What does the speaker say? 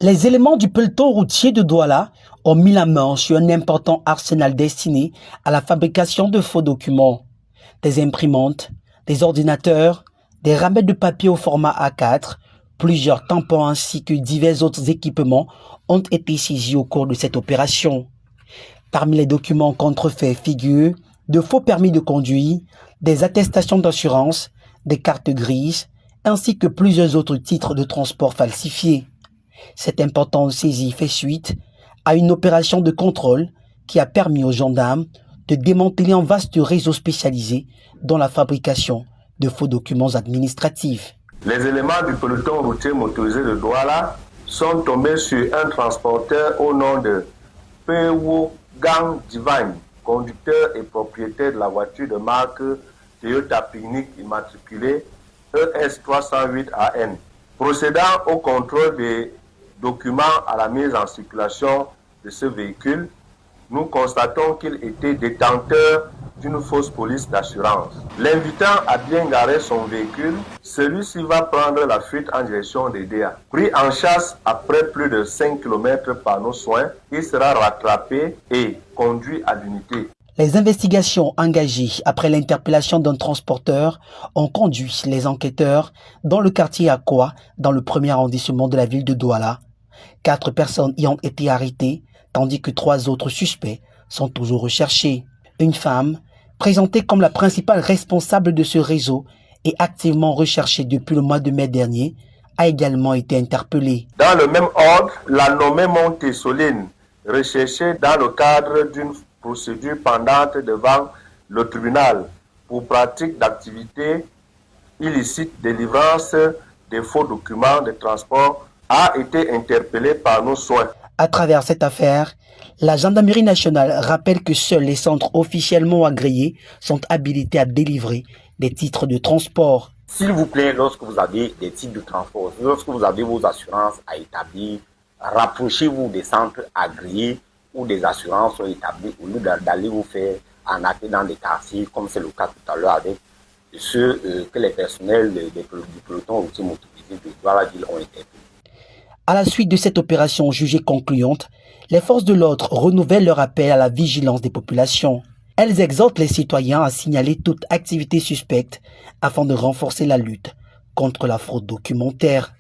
Les éléments du peloton routier de Douala ont mis la main sur un important arsenal destiné à la fabrication de faux documents. Des imprimantes, des ordinateurs, des ramettes de papier au format A4, plusieurs tampons ainsi que divers autres équipements ont été saisis au cours de cette opération. Parmi les documents contrefaits figurent de faux permis de conduire, des attestations d'assurance, des cartes grises, ainsi que plusieurs autres titres de transport falsifiés. Cette importante saisie fait suite à une opération de contrôle qui a permis aux gendarmes de démanteler un vaste réseau spécialisé dans la fabrication de faux documents administratifs. Les éléments du peloton routier motorisé de Douala sont tombés sur un transporteur au nom de Pewo Gang Divine, conducteur et propriétaire de la voiture de marque Toyota Picnic immatriculée ES308AN. Procédant au contrôle des documents à la mise en circulation de ce véhicule, nous constatons qu'il était détenteur d'une fausse police d'assurance. L'invitant a bien garé son véhicule, celui-ci va prendre la fuite en direction des DA. Pris en chasse après plus de 5 km par nos soins, il sera rattrapé et conduit à l'unité. Les investigations engagées après l'interpellation d'un transporteur ont conduit les enquêteurs dans le quartier Akwa, dans le premier arrondissement de la ville de Douala. 4 personnes y ont été arrêtées, tandis que 3 autres suspects sont toujours recherchés. Une femme, présentée comme la principale responsable de ce réseau et activement recherchée depuis le mois de mai dernier, a également été interpellée. Dans le même ordre, la nommée Monté-Soline, recherchée dans le cadre d'une procédure pendante devant le tribunal pour pratique d'activités illicites de délivrance des faux documents de transport, a été interpellée par nos soins. À travers cette affaire, la gendarmerie nationale rappelle que seuls les centres officiellement agréés sont habilités à délivrer des titres de transport. S'il vous plaît, lorsque vous avez des titres de transport, lorsque vous avez vos assurances à établir, rapprochez-vous des centres agréés où des assurances sont établies au lieu d'aller vous faire arnaquer dans des quartiers, comme c'est le cas tout à l'heure avec ceux que les personnels du peloton routier motorisé de Douala-Ville ont interpellés. À la suite de cette opération jugée concluante, les forces de l'ordre renouvellent leur appel à la vigilance des populations. Elles exhortent les citoyens à signaler toute activité suspecte afin de renforcer la lutte contre la fraude documentaire.